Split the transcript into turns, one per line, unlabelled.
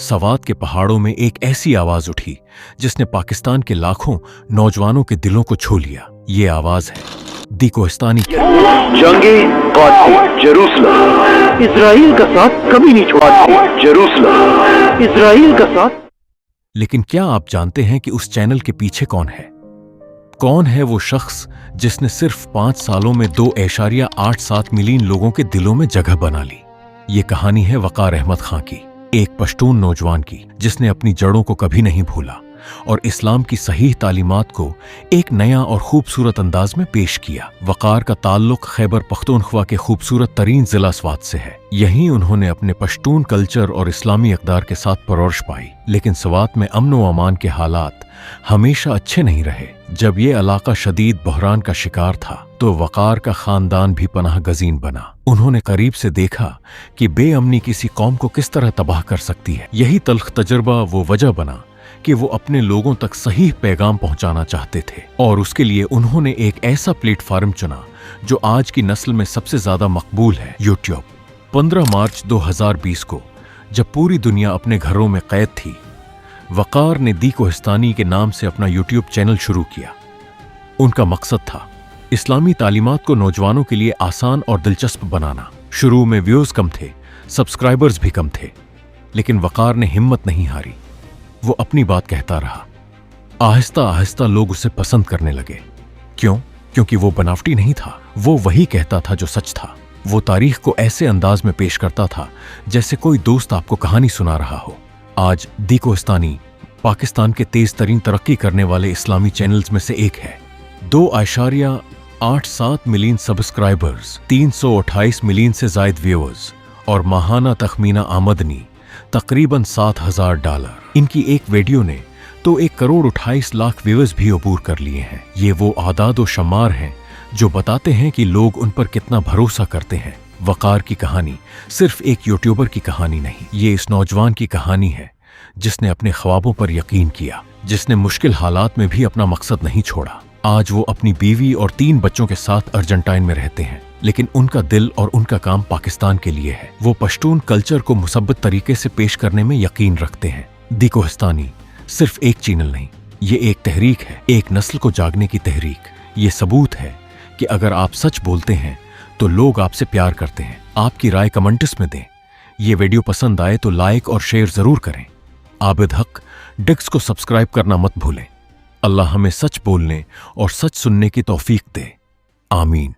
सवात के पहाड़ों में एक ऐसी आवाज उठी जिसने पाकिस्तान के लाखों नौजवानों के दिलों को छू लिया। ये आवाज है दी कोहिस्तानी की।
जंगे कादसी जेरूसलम, इजराइल का साथ कभी नहीं छोड़ा। जेरूसलम, इजराइल का साथ।
लेकिन क्या आप जानते हैं कि उस चैनल के पीछे कौन है? कौन है वो शख्स जिसने सिर्फ 5 सालों में 2.87 मिलियन लोगों के दिलों में जगह बना ली? ये कहानी है वकार अहमद खां की, एक पश्तून नौजवान की जिसने अपनी जड़ों को कभी नहीं भूला और इस्लाम की सही तालीमात को एक नया और खूबसूरत अंदाज में पेश किया। वकार का ताल्लुक खैबर पख्तूनख्वा के खूबसूरत तरीन जिला स्वात से है। यहीं उन्होंने अपने पश्तून कल्चर और इस्लामी अक़दार के साथ परवरिश पाई। लेकिन स्वात में अमन व अमान के हालात हमेशा अच्छे नहीं रहे। जब ये इलाका शदीद बहरान का शिकार था तो वकार का खानदान भी पनाह गजीन बना। उन्होंने करीब से देखा कि बेअमनी किसी कौम को किस तरह तबाह कर सकती है। यही तल्ख तजुर्बा वो वजह बना कि वो अपने लोगों तक सही पैगाम पहुंचाना चाहते थे और उसके लिए उन्होंने एक ऐसा प्लेटफार्म चुना जो आज की नस्ल में सबसे ज्यादा मकबूल है, यूट्यूब। 15 मार्च 2020 को जब पूरी दुनिया अपने घरों में कैद थी, वकार ने दी कोहिस्तानी के नाम से अपना यूट्यूब चैनल शुरू किया। उनका मकसद था इस्लामी तालीमात को नौजवानों के लिए आसान और दिलचस्प बनाना। शुरू में व्यूज कम थे, सब्सक्राइबर्स भी कम थे, लेकिन वकार ने हिम्मत नहीं हारी। वो अपनी बात कहता रहा। आहिस्ता आहिस्ता लोग उसे पसंद करने लगे। क्यों? क्योंकि वो बनावटी नहीं था, वो वही कहता था जो सच था। वो तारीख को ऐसे अंदाज में पेश करता था जैसे कोई दोस्त आपको कहानी सुना रहा हो। आज दी कोहिस्तानी पाकिस्तान के तेज तरीन तरक्की करने वाले इस्लामी चैनल्स में से एक है। 2.87 मिलियन सब्सक्राइबर्स, 328 मिलियन से जायद व्यूअर्स और माहाना तखमीना आमदनी तकरीबन $7,000। इनकी एक वीडियो ने तो 1.28 करोड़ व्यूअर्स भी अबूर कर लिए हैं। ये वो आदाद व शमार हैं जो बताते हैं कि लोग उन पर कितना भरोसा करते हैं। वकार की कहानी सिर्फ एक यूट्यूबर की कहानी नहीं, ये इस नौजवान की कहानी है जिसने अपने ख्वाबों पर यकीन किया, जिसने मुश्किल हालात में भी अपना मकसद नहीं छोड़ा। आज वो अपनी बीवी और 3 बच्चों के साथ अर्जेंटाइन में रहते हैं, लेकिन उनका दिल और उनका काम पाकिस्तान के लिए है। वो पश्तून कल्चर को मुसब्बत तरीके से पेश करने में यकीन रखते हैं। दी कोहिस्तानी सिर्फ एक चैनल नहीं, ये एक तहरीक है, एक नस्ल को जागने की तहरीक। ये सबूत है कि अगर आप सच बोलते हैं तो लोग आपसे प्यार करते हैं। आपकी राय कमेंट्स में दें। ये वीडियो पसंद आए तो लाइक और शेयर जरूर करें। आबिद हक डिक्स को सब्सक्राइब करना मत भूलें। अल्लाह हमें सच बोलने और सच सुनने की तौफीक दे। आमीन।